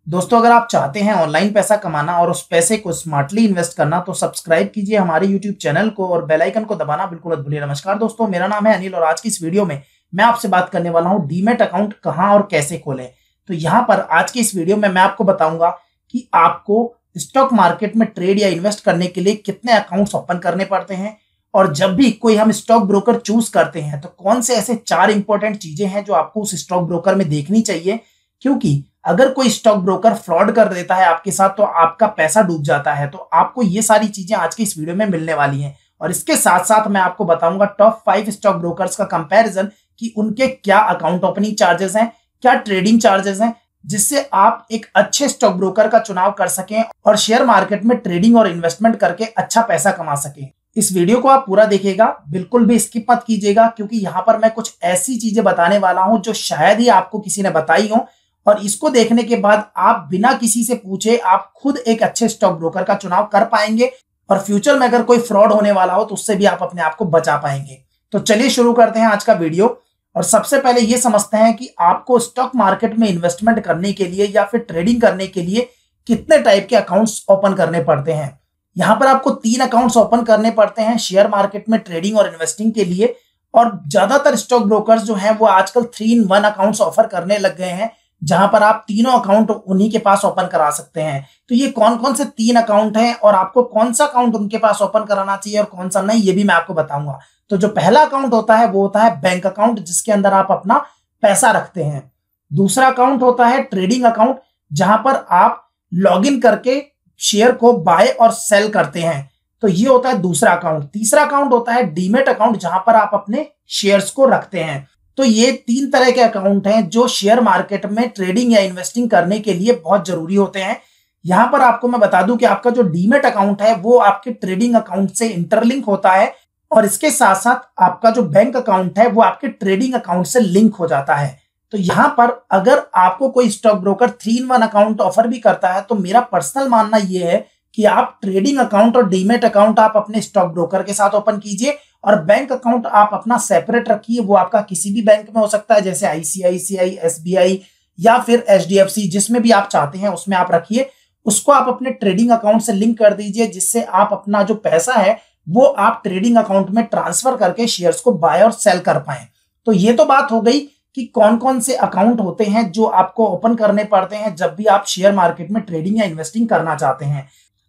दोस्तों, अगर आप चाहते हैं ऑनलाइन पैसा कमाना और उस पैसे को स्मार्टली इन्वेस्ट करना तो सब्सक्राइब कीजिए हमारे यूट्यूब चैनल को और बेल आइकन को दबाना बिल्कुल मत भूलिए। नमस्कार दोस्तों, मेरा नाम है अनिल और आज की इस वीडियो में मैं आपसे बात करने वाला हूं डीमैट अकाउंट कहां और कैसे खोलें। तो यहां पर आज की इस वीडियो में मैं आपको बताऊंगा कि आपको स्टॉक मार्केट में ट्रेड या इन्वेस्ट करने के लिए कितने अकाउंट्स ओपन करने पड़ते हैं और जब भी कोई हम स्टॉक ब्रोकर चूज करते हैं तो कौन से ऐसे 4 इंपॉर्टेंट चीजें हैं जो आपको उस स्टॉक ब्रोकर में देखनी चाहिए, क्योंकि अगर कोई स्टॉक ब्रोकर फ्रॉड कर देता है आपके साथ तो आपका पैसा डूब जाता है। तो आपको ये सारी चीजें आज की इस वीडियो में मिलने वाली हैं और इसके साथ साथ मैं आपको बताऊंगा टॉप 5 स्टॉक ब्रोकर्स का कंपैरिजन कि उनके क्या अकाउंट ओपनिंग चार्जेस हैं, क्या ट्रेडिंग चार्जेस हैं, जिससे आप एक अच्छे स्टॉक ब्रोकर का चुनाव कर सकें और शेयर मार्केट में ट्रेडिंग और इन्वेस्टमेंट करके अच्छा पैसा कमा सकें। इस वीडियो को आप पूरा देखिएगा, बिल्कुल भी स्किप मत कीजिएगा, क्योंकि यहां पर मैं कुछ ऐसी चीजें बताने वाला हूं जो शायद ही आपको किसी ने बताई हो और इसको देखने के बाद आप बिना किसी से पूछे आप खुद एक अच्छे स्टॉक ब्रोकर का चुनाव कर पाएंगे और फ्यूचर में अगर कोई फ्रॉड होने वाला हो तो उससे भी आप अपने आप को बचा पाएंगे। तो चलिए शुरू करते हैं आज का वीडियो और सबसे पहले ये समझते हैं कि आपको स्टॉक मार्केट में इन्वेस्टमेंट करने के लिए या फिर ट्रेडिंग करने के लिए कितने टाइप के अकाउंट्स ओपन करने पड़ते हैं। यहां पर आपको 3 अकाउंट्स ओपन करने पड़ते हैं शेयर मार्केट में ट्रेडिंग और इन्वेस्टिंग के लिए, और ज्यादातर स्टॉक ब्रोकर्स जो हैं वो आजकल 3-in-1 अकाउंट्स ऑफर करने लग गए हैं, जहां पर आप तीनों अकाउंट उन्हीं के पास ओपन करा सकते हैं। तो ये कौन कौन से 3 अकाउंट हैं और आपको कौन सा अकाउंट उनके पास ओपन कराना चाहिए और कौन सा नहीं, ये भी मैं आपको बताऊंगा। तो जो पहला अकाउंट होता है वो होता है बैंक अकाउंट, जिसके अंदर आप अपना पैसा रखते हैं। दूसरा अकाउंट होता है ट्रेडिंग अकाउंट, जहां पर आप लॉग इन करके शेयर को बाय और सेल करते हैं, तो ये होता है दूसरा अकाउंट। तीसरा अकाउंट होता है डीमैट अकाउंट, जहां पर आप अपने शेयर्स को रखते हैं। तो ये 3 तरह के अकाउंट हैं जो शेयर मार्केट में ट्रेडिंग या इन्वेस्टिंग करने के लिए बहुत जरूरी होते हैं। यहां पर आपको मैं बता दूं कि आपका जो डीमैट अकाउंट है वो आपके ट्रेडिंग अकाउंट से इंटरलिंक होता है और इसके साथ साथ आपका जो बैंक अकाउंट है वो आपके ट्रेडिंग अकाउंट से लिंक हो जाता है। तो यहां पर अगर आपको कोई stock broker 3-in-1 account offer भी करता है तो मेरा पर्सनल मानना यह है कि आप ट्रेडिंग अकाउंट और डीमैट अकाउंट आप अपने स्टॉक ब्रोकर के साथ ओपन कीजिए और बैंक अकाउंट आप अपना सेपरेट रखिए। वो आपका किसी भी बैंक में हो सकता है, जैसे आईसीआईसीआई, एसबीआई या फिर एचडीएफसी, जिसमें भी आप चाहते हैं उसमें आप रखिए। उसको आप अपने ट्रेडिंग अकाउंट से लिंक कर दीजिए, जिससे आप अपना जो पैसा है वो आप ट्रेडिंग अकाउंट में ट्रांसफर करके शेयर्स को बाय और सेल कर पाए। तो ये तो बात हो गई कि कौन कौन से अकाउंट होते हैं जो आपको ओपन करने पड़ते हैं जब भी आप शेयर मार्केट में ट्रेडिंग या इन्वेस्टिंग करना चाहते हैं।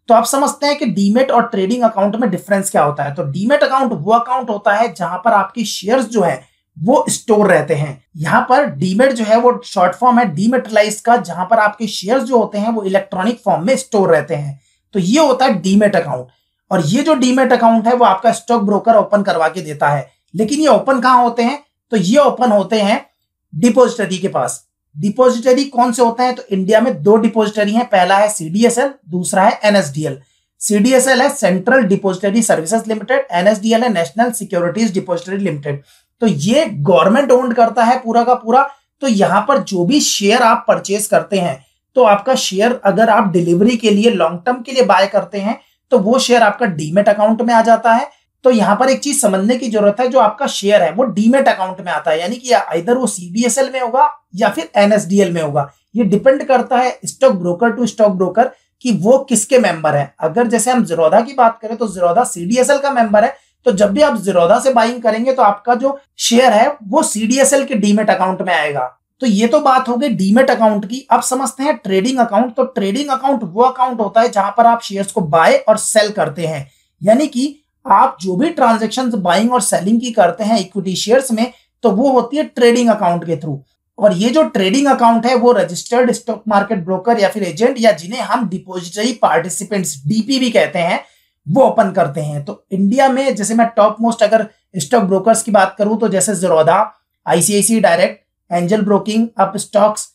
तो आप समझते हैं कि डीमैट और ट्रेडिंग अकाउंट में डिफरेंस क्या होता है। तो डीमैट अकाउंट वो अकाउंट होता है जहां पर आपके शेयर्स जो है वो स्टोर रहते हैं। यहां पर डीमैट जो है वो शॉर्ट फॉर्म है डीमैटेलाइज्ड का, जहां पर आपके शेयर्स जो होते हैं वो इलेक्ट्रॉनिक फॉर्म में स्टोर रहते हैं। तो ये होता है डीमैट अकाउंट। और ये जो डीमैट अकाउंट है वो आपका स्टॉक ब्रोकर ओपन करवा के देता है। लेकिन ये ओपन कहां होते हैं? तो ये ओपन होते हैं डिपॉजिटरी के पास। डिपॉजिटरी कौन से होते हैं? तो इंडिया में 2 डिपॉजिटरी हैं, पहला है सीडीएसएल, दूसरा है एनएसडीएल। सीडीएसएल है central depository services limited, NSDL है नेशनल सिक्योरिटीज डिपॉजिटरी लिमिटेड। तो ये गवर्नमेंट ओन्ड करता है पूरा का पूरा। तो यहां पर जो भी शेयर आप परचेज करते हैं तो आपका शेयर अगर आप डिलीवरी के लिए लॉन्ग टर्म के लिए बाय करते हैं तो वो शेयर आपका डीमैट अकाउंट में आ जाता है। तो यहां पर एक चीज समझने की जरूरत है, जो आपका शेयर है वो डीमैट अकाउंट में आता है, यानी कि इधर वो सीडीएसएल में होगा या फिर एनएसडीएल में होगा। ये डिपेंड करता है stock broker to stock broker कि वो किसके मेंबर है। अगर जैसे हम ज़ीरोधा की बात करें तो ज़ीरोधा सीडीएसएल का मेंबर है, तो जब भी आप ज़ीरोधा से बाइंग करेंगे तो आपका जो शेयर है वो सीडीएसएल के डीमैट अकाउंट में आएगा। तो ये तो बात हो गई डीमैट अकाउंट की। अब समझते हैं ट्रेडिंग अकाउंट। तो ट्रेडिंग अकाउंट वो अकाउंट होता है जहां पर आप शेयर्स को बाय और सेल करते हैं, यानी कि आप जो भी ट्रांजैक्शन बाइंग और सेलिंग की करते हैं इक्विटी शेयर्स में, तो वो होती है ट्रेडिंग अकाउंट के थ्रू। और ये जो ट्रेडिंग अकाउंट है वो रजिस्टर्ड स्टॉक मार्केट ब्रोकर या फिर एजेंट, या जिन्हें हम डिपॉजिटरी पार्टिसिपेंट्स डीपी भी कहते हैं, वो ओपन करते हैं। तो इंडिया में जैसे मैं टॉप मोस्ट अगर स्टॉक ब्रोकर्स की बात करूं तो जैसे Zerodha, ICICI direct, angel broking, up stocks,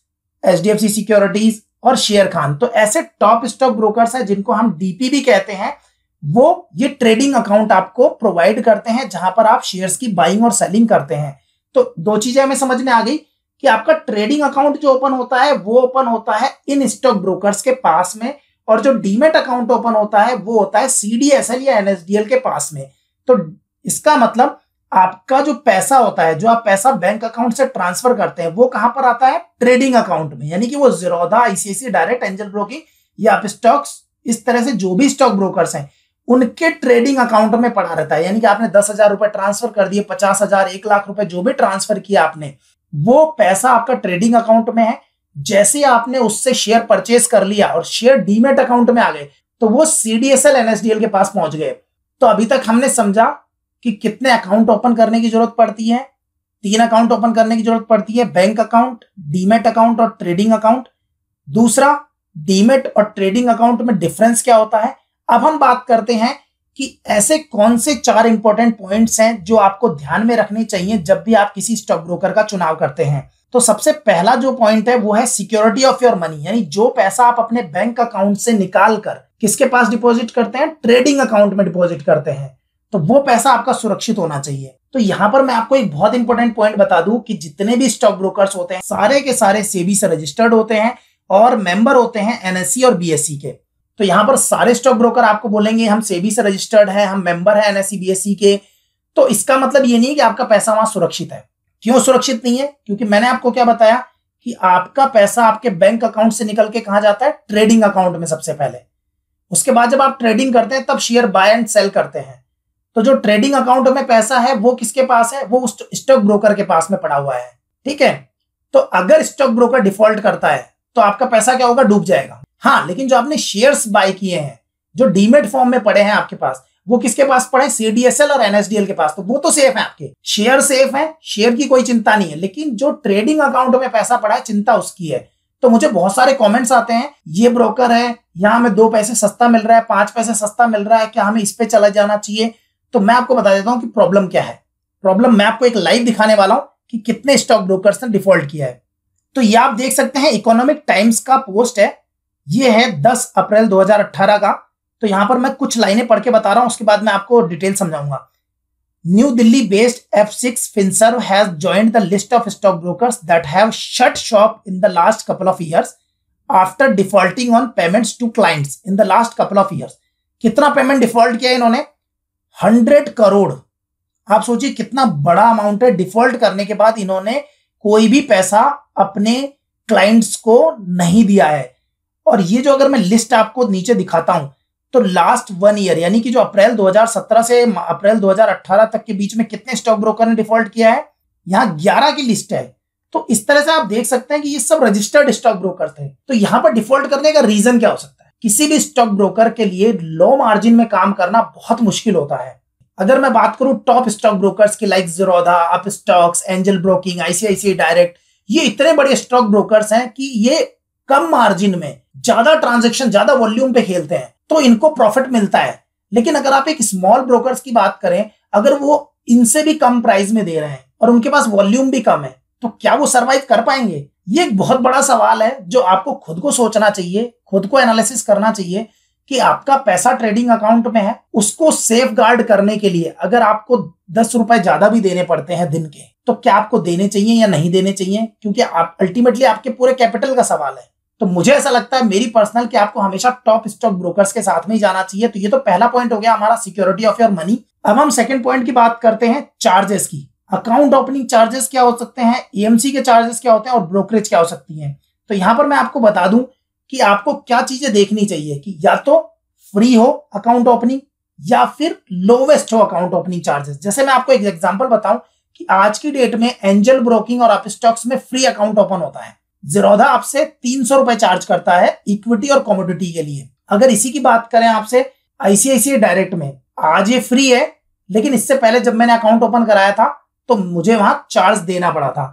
HDFC securities और शेयर खान, तो ऐसे टॉप स्टॉक ब्रोकर्स हैं जिनको हम डीपी भी कहते हैं। वो ये ट्रेडिंग अकाउंट आपको प्रोवाइड करते हैं जहां पर आप शेयर्स की बाइंग और सेलिंग करते हैं। तो 2 चीजें हमें समझ में आ गई कि आपका ट्रेडिंग अकाउंट जो ओपन होता है वो ओपन होता है इन स्टॉक ब्रोकर्स के पास में, और जो डीमैट अकाउंट ओपन होता है वो होता है सीडीएसएल या एनएसडीएल के पास में। तो इसका मतलब आपका जो पैसा होता है, जो आप पैसा बैंक अकाउंट से ट्रांसफर करते हैं, वो कहां पर आता है? ट्रेडिंग अकाउंट में। यानी कि वो Zerodha, ICICI direct, angel broking या अपस्टॉक्स, इस तरह से जो भी स्टॉक ब्रोकर्स हैं उनके ट्रेडिंग अकाउंट में पड़ा रहता है। यानी कि आपने 10,000 रुपए ट्रांसफर कर दिए, 50,000, 1,00,000 रुपए जो भी ट्रांसफर किया आपने, वो पैसा आपका ट्रेडिंग अकाउंट में है। जैसे आपने उससे शेयर परचेस कर लिया और शेयर डीमेट अकाउंट में आ गए, तो वो सीडीएसएल एनएसडीएल के पास पहुंच गए। तो अभी तक हमने समझा कि कितने अकाउंट ओपन करने की जरूरत पड़ती है। 3 अकाउंट ओपन करने की जरूरत पड़ती है, बैंक अकाउंट, डीमेट अकाउंट और ट्रेडिंग अकाउंट। दूसरा, डीमेट और ट्रेडिंग अकाउंट में डिफरेंस क्या होता है। अब हम बात करते हैं कि ऐसे कौन से 4 इंपॉर्टेंट पॉइंट्स हैं जो आपको ध्यान में रखने चाहिए जब भी आप किसी स्टॉक ब्रोकर का चुनाव करते हैं। तो सबसे पहला जो पॉइंट है वो है सिक्योरिटी ऑफ योर मनी, यानी जो पैसा आप अपने बैंक अकाउंट से निकाल कर किसके पास डिपॉजिट करते हैं? ट्रेडिंग अकाउंट में डिपॉजिट करते हैं, तो वो पैसा आपका सुरक्षित होना चाहिए। तो यहां पर मैं आपको एक बहुत इंपॉर्टेंट पॉइंट बता दूं कि जितने भी स्टॉक ब्रोकर्स होते हैं सारे के सारे सेबी से रजिस्टर्ड होते हैं और मेंबर होते हैं एनएससी और बीएसई के। तो यहां पर सारे स्टॉक ब्रोकर आपको बोलेंगे हम सेबी से रजिस्टर्ड हैं, हम मेंबर हैं एनएससी बीएसई के। तो इसका मतलब ये नहीं है कि आपका पैसा वहां सुरक्षित है। क्यों सुरक्षित नहीं है? क्योंकि मैंने आपको क्या बताया कि आपका पैसा आपके बैंक अकाउंट से निकल के कहां जाता है? ट्रेडिंग अकाउंट में सबसे पहले। उसके बाद जब आप ट्रेडिंग करते हैं तब शेयर बाय एंड सेल करते हैं। तो जो ट्रेडिंग अकाउंट में पैसा है वो किसके पास है? वो स्टॉक ब्रोकर के पास में पड़ा हुआ है। ठीक है, तो अगर स्टॉक ब्रोकर डिफॉल्ट करता है तो आपका पैसा क्या होगा? डूब जाएगा। हाँ, लेकिन जो आपने शेयर्स बाय किए हैं, जो डीमेट फॉर्म में पड़े हैं आपके पास, वो किसके पास पड़े? सीडीएसएल और एनएसडीएल के पास। तो वो तो सेफ है, आपके शेयर सेफ है, शेयर की कोई चिंता नहीं है। लेकिन जो ट्रेडिंग अकाउंट में पैसा पड़ा है, चिंता उसकी है। तो मुझे बहुत सारे कमेंट्स आते हैं, ये ब्रोकर है, यहाँ हमें 2 पैसे सस्ता मिल रहा है, 5 पैसे सस्ता मिल रहा है, क्या हमें इस पे चला जाना चाहिए? तो मैं आपको बता देता हूं कि प्रॉब्लम क्या है। प्रॉब्लम मैं आपको एक लाइव दिखाने वाला हूं कि कितने स्टॉक ब्रोकर्स ने डिफॉल्ट किया है। तो ये आप देख सकते हैं, इकोनॉमिक टाइम्स का पोस्ट है, ये है 10 अप्रैल 2018 का। तो यहां पर मैं कुछ लाइनें पढ़ के बता रहा हूं, उसके बाद मैं आपको डिटेल समझाऊंगा। New Delhi based F6 FinServ has joined the list of stock brokers that have shut shop in the last couple of years after defaulting on payments to clients in the last couple of years। कितना payment default किया इन्होंने? 100 करोड़। आप सोचिए कितना बड़ा amount है। Default करने के बाद इन्होंने कोई भी पैसा अपने क्लाइंट्स को नहीं दिया है। और ये जो अगर मैं लिस्ट आपको नीचे दिखाता हूं, तो लास्ट 1 ईयर यानी कि जो अप्रैल 2017 से अप्रैल 2018 तक के बीच में कितने स्टॉक ब्रोकर ने डिफॉल्ट किया है? यहाँ 11 की लिस्ट है। तो इस तरह से आप देख सकते हैं कि ये सब रजिस्टर्ड स्टॉक ब्रोकर थे। तो यहां पर डिफॉल्ट करने का रीजन क्या हो सकता है? किसी भी स्टॉक ब्रोकर के लिए लो मार्जिन में काम करना बहुत मुश्किल होता है। अगर मैं बात करूं टॉप स्टॉक ब्रोकर्स की, like Zerodha, Upstox, angel broking, ICICI direct, ये इतने बड़े स्टॉक ब्रोकर्स हैं कि ये कम मार्जिन में ज्यादा ट्रांजैक्शन, ज्यादा वॉल्यूम पे खेलते हैं, तो इनको प्रॉफिट मिलता है। लेकिन अगर आप एक स्मॉल ब्रोकर्स की बात करें, अगर वो इनसे भी कम प्राइस में दे रहे हैं और उनके पास वॉल्यूम भी कम है, तो क्या वो सरवाइव कर पाएंगे? ये एक बहुत बड़ा सवाल है जो आपको खुद को सोचना चाहिए, खुद को एनालिसिस करना चाहिए कि आपका पैसा ट्रेडिंग अकाउंट में है, उसको सेफ गार्ड करने के लिए अगर आपको 10 रुपए ज्यादा भी देने पड़ते हैं दिन के, तो क्या आपको देने चाहिए या नहीं देने चाहिए? क्योंकि आप अल्टीमेटली आपके पूरे कैपिटल का सवाल है। तो मुझे ऐसा लगता है, मेरी पर्सनल, कि आपको हमेशा टॉप स्टॉक ब्रोकर्स के साथ में ही जाना चाहिए। तो ये तो पहला पॉइंट हो गया हमारा, सिक्योरिटी ऑफ योर मनी। अब हम सेकंड पॉइंट की बात करते हैं, चार्जेस की। अकाउंट ओपनिंग चार्जेस क्या हो सकते हैं, एएमसी के चार्जेस क्या होते हैं और ब्रोकरेज क्या हो सकती हैं। तो यहां पर मैं आपको बता दूं कि आपको क्या चीजें देखनी चाहिए कि या तो फ्री हो अकाउंट ओपनिंग या फिर लोवेस्ट हो अकाउंट ओपनिंग चार्जेस। जैसे मैं आपको एक एग्जांपल बताऊं कि आज की डेट में एंजल ब्रोकिंग और अपस्टॉक्स में फ्री अकाउंट ओपन होता है। ज़ीरोधा आपसे 300 रुपए चार्ज करता है इक्विटी और कमोडिटी के लिए। अगर इसी की बात करें आपसे आईसीआईसीआई डायरेक्ट में, आज ये फ्री है, लेकिन इससे पहले जब मैंने अकाउंट ओपन कराया था तो मुझे वहां चार्ज देना पड़ा था।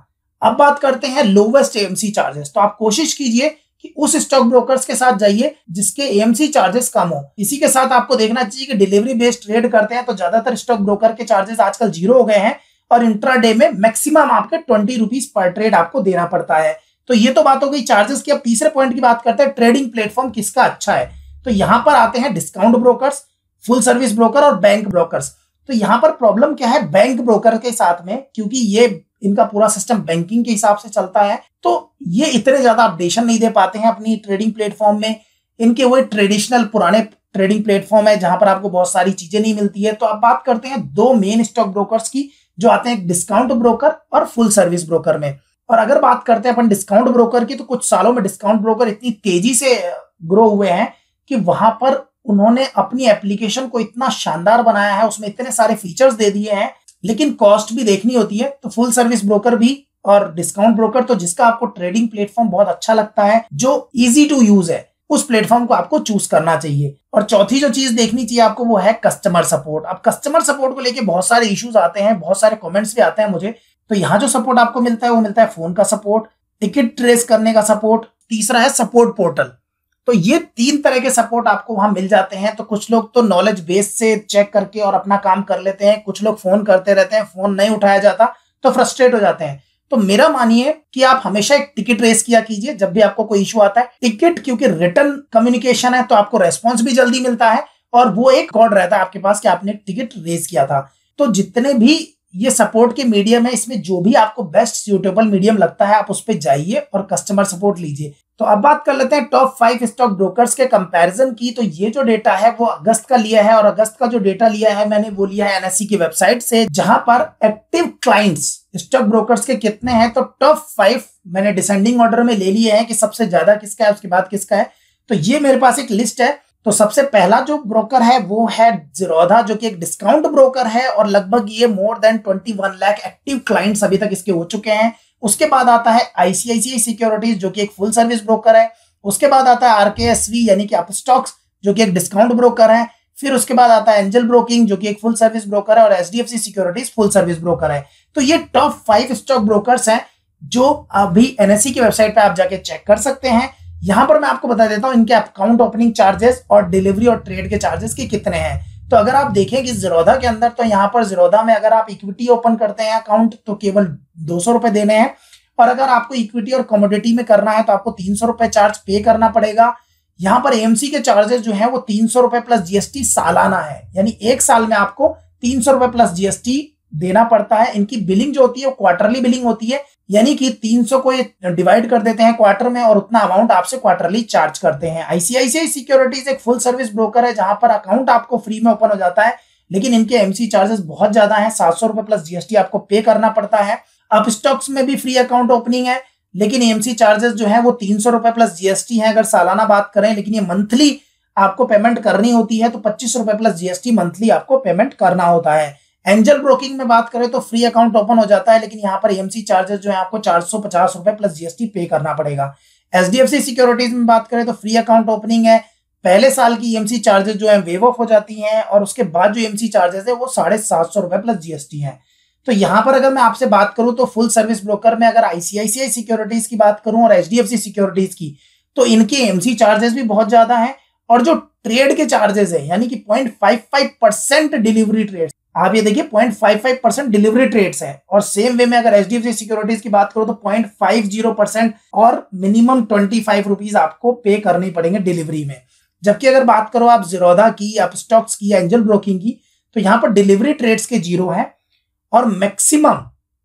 अब बात करते हैं लोवेस्ट एएमसी चार्जेस। तो आप कोशिश कीजिए कि उस स्टॉक ब्रोकर्स के साथ जाइए जिसके एएमसी चार्जेस कम हो। इसी के साथ आपको देखना चाहिए कि डिलीवरी बेस्ड ट्रेड करते हैं तो ज्यादातर स्टॉक ब्रोकर के चार्जेस आजकल 0 हो गए हैं और इंट्राडे में मैक्सिमम आपके 20 रुपीज पर ट्रेड आपको देना पड़ता है। तो ये तो बात हो गई चार्जेस की। अब तीसरे पॉइंट की बात करते हैं, ट्रेडिंग प्लेटफॉर्म किसका अच्छा है। तो यहां पर आते हैं discount brokers, full service broker और बैंक ब्रोकर्स। तो यहां पर प्रॉब्लम क्या है बैंक ब्रोकर के साथ में, क्योंकि ये इनका पूरा सिस्टम बैंकिंग के हिसाब से चलता है, तो ये इतने ज्यादा अपडेशन नहीं दे पाते हैं अपनी ट्रेडिंग प्लेटफॉर्म में। इनके वही ट्रेडिशनल पुराने ट्रेडिंग प्लेटफॉर्म है जहां पर आपको बहुत सारी चीजें नहीं मिलती है। तो अब बात करते हैं 2 मेन स्टॉक ब्रोकर्स की जो आते हैं डिस्काउंट ब्रोकर और फुल सर्विस ब्रोकर में। और अगर बात करते हैं अपन डिस्काउंट ब्रोकर की, तो कुछ सालों में डिस्काउंट ब्रोकर इतनी तेजी से ग्रो हुए हैं कि वहां पर उन्होंने अपनी एप्लीकेशन को इतना शानदार बनाया है, उसमें इतने सारे फीचर्स दे दिए हैं, लेकिन कॉस्ट भी देखनी होती है। तो फुल सर्विस ब्रोकर भी और डिस्काउंट ब्रोकर, तो जिसका आपको ट्रेडिंग प्लेटफॉर्म बहुत अच्छा लगता है, जो इजी टू यूज है, उस प्लेटफॉर्म को आपको चूज करना चाहिए। और चौथी जो चीज देखनी चाहिए आपको, वो है कस्टमर सपोर्ट। अब कस्टमर सपोर्ट को लेके बहुत सारे इश्यूज आते हैं, बहुत सारे कमेंट्स भी आते हैं मुझे। तो यहाँ जो सपोर्ट आपको मिलता है वो मिलता है फोन का सपोर्ट, टिकट ट्रेस करने का सपोर्ट, तीसरा है सपोर्ट पोर्टल। तो ये 3 तरह के सपोर्ट आपको वहां मिल जाते हैं। तो कुछ लोग तो नॉलेज बेस से चेक करके और अपना काम कर लेते हैं, कुछ लोग फोन करते रहते हैं, फोन नहीं उठाया जाता तो फ्रस्ट्रेट हो जाते हैं। तो मेरा मानिए कि आप हमेशा एक टिकट रेस किया कीजिए जब भी आपको कोई इशू आता है। टिकट क्योंकि रिटर्न कम्युनिकेशन है, तो आपको रेस्पॉन्स भी जल्दी मिलता है और वो एक कोड रहता है आपके पास कि आपने टिकट रेस किया था। तो जितने भी ये सपोर्ट के मीडियम है, इसमें जो भी आपको बेस्ट सूटेबल मीडियम लगता है आप उस पर जाइए और कस्टमर सपोर्ट लीजिए। तो अब बात कर लेते हैं टॉप 5 स्टॉक ब्रोकर्स के कंपैरिजन की। तो ये जो डेटा है वो अगस्त का लिया है, और अगस्त का जो डेटा लिया है मैंने वो लिया है एनएससी की वेबसाइट से, जहां पर एक्टिव क्लाइंट्स स्टॉक ब्रोकर्स के कितने हैं। तो टॉप 5 मैंने डिसेंडिंग ऑर्डर में ले लिए हैं कि सबसे ज्यादा किसका है, उसके बाद किसका है। तो ये मेरे पास एक लिस्ट है। तो सबसे पहला जो ब्रोकर है वो है ज़ीरोधा, जो कि एक डिस्काउंट ब्रोकर है और लगभग ये more than 21 lakh active clients अभी तक इसके हो चुके हैं। उसके बाद आता है आईसीआईसीआई सिक्योरिटीज, जो कि एक फुल सर्विस ब्रोकर है। उसके बाद आता है आरकेएसवी यानी कि अपस्टॉक्स, जो कि एक डिस्काउंट ब्रोकर है। फिर उसके बाद आता है एंजल ब्रोकिंग, जो कि एक फुल सर्विस ब्रोकर है, और HDFC securities full service broker है। तो ये टॉप 5 स्टॉक ब्रोकर्स हैं जो अभी एनएससी की वेबसाइट पे आप जाके चेक कर सकते हैं। यहां पर मैं आपको बता देता हूं इनके अकाउंट ओपनिंग चार्जेस और डिलीवरी और ट्रेड के चार्जेस के कितने हैं। तो अगर आप देखें कि ज़ीरोधा के अंदर, तो यहाँ पर ज़ीरोधा में अगर आप इक्विटी ओपन करते हैं अकाउंट तो केवल 200 रुपए देने हैं, और अगर आपको इक्विटी और कमोडिटी में करना है तो आपको 300 रुपए चार्ज पे करना पड़ेगा। यहाँ पर एएमसी के चार्जेस जो है वो 300 रुपए प्लस जीएसटी सालाना है, यानी एक साल में आपको 300 रुपए प्लस जीएसटी देना पड़ता है। इनकी बिलिंग जो होती है वो क्वार्टरली बिलिंग होती है, यानी कि 300 को ये डिवाइड कर देते हैं क्वार्टर में और उतना अमाउंट आपसे क्वार्टरली चार्ज करते हैं। आईसीआईसीआई सिक्योरिटीज एक फुल सर्विस ब्रोकर है जहां पर अकाउंट आपको फ्री में ओपन हो जाता है, लेकिन इनके एमसी चार्जेस बहुत ज्यादा हैं, 700 रुपए प्लस जीएसटी आपको पे करना पड़ता है। अपस्टॉक्स में भी फ्री अकाउंट ओपनिंग है, लेकिन एमसी चार्जेस जो है वो 300 रुपए प्लस जीएसटी है अगर सालाना बात करें, लेकिन ये मंथली आपको पेमेंट करनी होती है, तो 25 रुपए प्लस जीएसटी मंथली आपको पेमेंट करना होता है। एंजल ब्रोकिंग में बात करें तो फ्री अकाउंट ओपन हो जाता है, लेकिन यहाँ पर एमसी चार्जेस जो है आपको 450 रुपए प्लस जीएसटी पे करना पड़ेगा। एचडीएफसी सिक्योरिटीज में बात करें तो फ्री अकाउंट ओपनिंग है, पहले साल की एमसी चार्जेस जो है वेव ऑफ हो जाती हैं, और उसके बाद जो एमसी चार्जेस है वो 750 रुपए प्लस जीएसटी है। तो यहाँ पर अगर मैं आपसे बात करूं तो फुल सर्विस ब्रोकर में अगर आईसीआईसीआई सिक्योरिटीज की बात करूं और एचडीएफसी सिक्योरिटीज की, तो इनके एमसी चार्जेस भी बहुत ज्यादा है, और जो ट्रेड के चार्जेस है यानी कि 0.55% डिलीवरी ट्रेड, आप ये देखिए 0.55% डिलीवरी ट्रेड्स है। और सेम वे में अगर एचडीएफसी सिक्योरिटीज की बात करो तो 0.50% और मिनिमम 25 रुपीज आपको पे करनी पड़ेंगे डिलीवरी में। जबकि अगर बात करो आप ज़ीरोधा की, अपस्टॉक्स की, एंजल ब्रोकिंग की, तो यहाँ पर डिलीवरी ट्रेड्स के 0 है और मैक्सिमम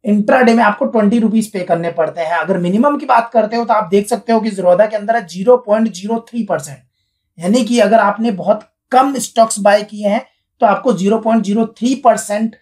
इंट्राडे में आपको 20 रुपीज पे करने पड़ते हैं। अगर मिनिमम की बात करते हो तो आप देख सकते हो कि ज़ीरोधा के अंदर है 0.03%, यानी कि अगर आपने बहुत कम स्टॉक्स बाय किए हैं तो आपको 0.03%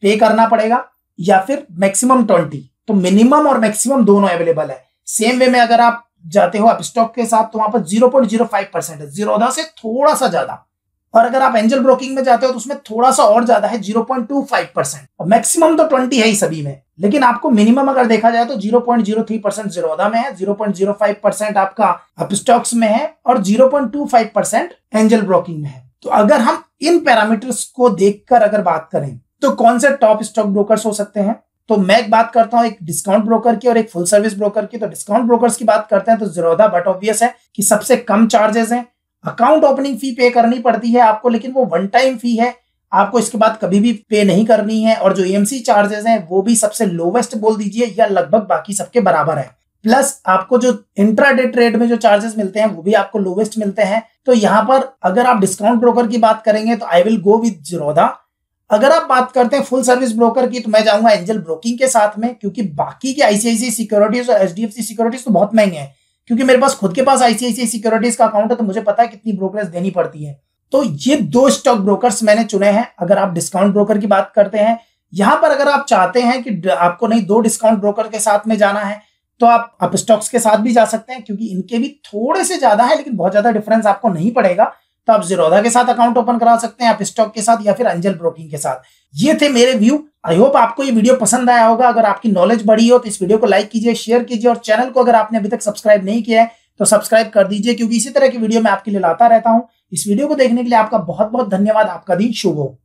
पे करना पड़ेगा, या फिर मैक्सिमम 20। तो मिनिमम और मैक्सिमम दोनों अवेलेबल है। सेम वे में अगर आप जाते हो अपस्टॉक के साथ तो वहां पर 0.05% है, ज़ीरोधा से थोड़ा सा ज्यादा। और अगर आप एंजल ब्रोकिंग में जाते हो तो उसमें थोड़ा सा और ज्यादा है, 0.25%, और मैक्सिमम तो 20 है ही सभी में, लेकिन आपको मिनिमम अगर देखा जाए तो 0.03% ज़ीरोधा में है, 0.05% आपका अपस्टॉक्स में है, और 0.25% एंजल ब्रोकिंग में है। तो अगर हम इन पैरामीटर्स को देखकर अगर बात करें तो कौन से टॉप स्टॉक ब्रोकर्स हो सकते हैं, तो मैं एक बात करता हूं एक डिस्काउंट ब्रोकर की और एक फुल सर्विस ब्रोकर की। तो डिस्काउंट ब्रोकर्स की बात करते हैं तो ज़ीरोधा बट ऑब्वियस है कि सबसे कम चार्जेस हैं, अकाउंट ओपनिंग फी पे करनी पड़ती है आपको, लेकिन वो वन टाइम फी है, आपको इसके बाद कभी भी पे नहीं करनी है। और जो एएमसी चार्जेस हैं वो भी सबसे लोवेस्ट बोल दीजिए या लगभग बाकी सबके बराबर है। प्लस आपको जो इंट्राडे ट्रेड में जो चार्जेस मिलते हैं वो भी आपको लोवेस्ट मिलते हैं। तो यहाँ पर अगर आप डिस्काउंट ब्रोकर की बात करेंगे तो I will go with Zerodha. अगर आप बात करते हैं फुल सर्विस ब्रोकर की तो मैं जाऊंगा एंजल ब्रोकिंग के साथ में, क्योंकि बाकी के आईसीआईसीआई सिक्योरिटीज और एचडीएफसी सिक्योरिटीज तो बहुत महंगे हैं। क्योंकि मेरे पास खुद के पास आईसीआईसीआई सिक्योरिटीज का अकाउंट है तो मुझे पता है कितनी ब्रोकरेज देनी पड़ती है। तो ये 2 स्टॉक ब्रोकर्स मैंने चुने हैं। अगर आप डिस्काउंट ब्रोकर की बात करते हैं यहाँ पर अगर आप चाहते हैं कि आपको नहीं 2 डिस्काउंट ब्रोकर के साथ में जाना है तो आप अपस्टॉक्स के साथ भी जा सकते हैं, क्योंकि इनके भी थोड़े से ज्यादा है लेकिन बहुत ज्यादा डिफरेंस आपको नहीं पड़ेगा। तो आप ज़ीरोधा के साथ अकाउंट ओपन करा सकते हैं, अपस्टॉक के साथ या फिर एंजल ब्रोकिंग के साथ। ये थे मेरे व्यू। आई होप आपको ये वीडियो पसंद आया होगा। अगर आपकी नॉलेज बढ़ी हो तो इस वीडियो को लाइक कीजिए, शेयर कीजिए, और चैनल को अगर आपने अभी तक सब्सक्राइब नहीं किया है तो सब्सक्राइब कर दीजिए, क्योंकि इसी तरह की वीडियो मैं आपके लिए लाता रहता हूं। इस वीडियो को देखने के लिए आपका बहुत बहुत धन्यवाद। आपका दिन शुभ हो।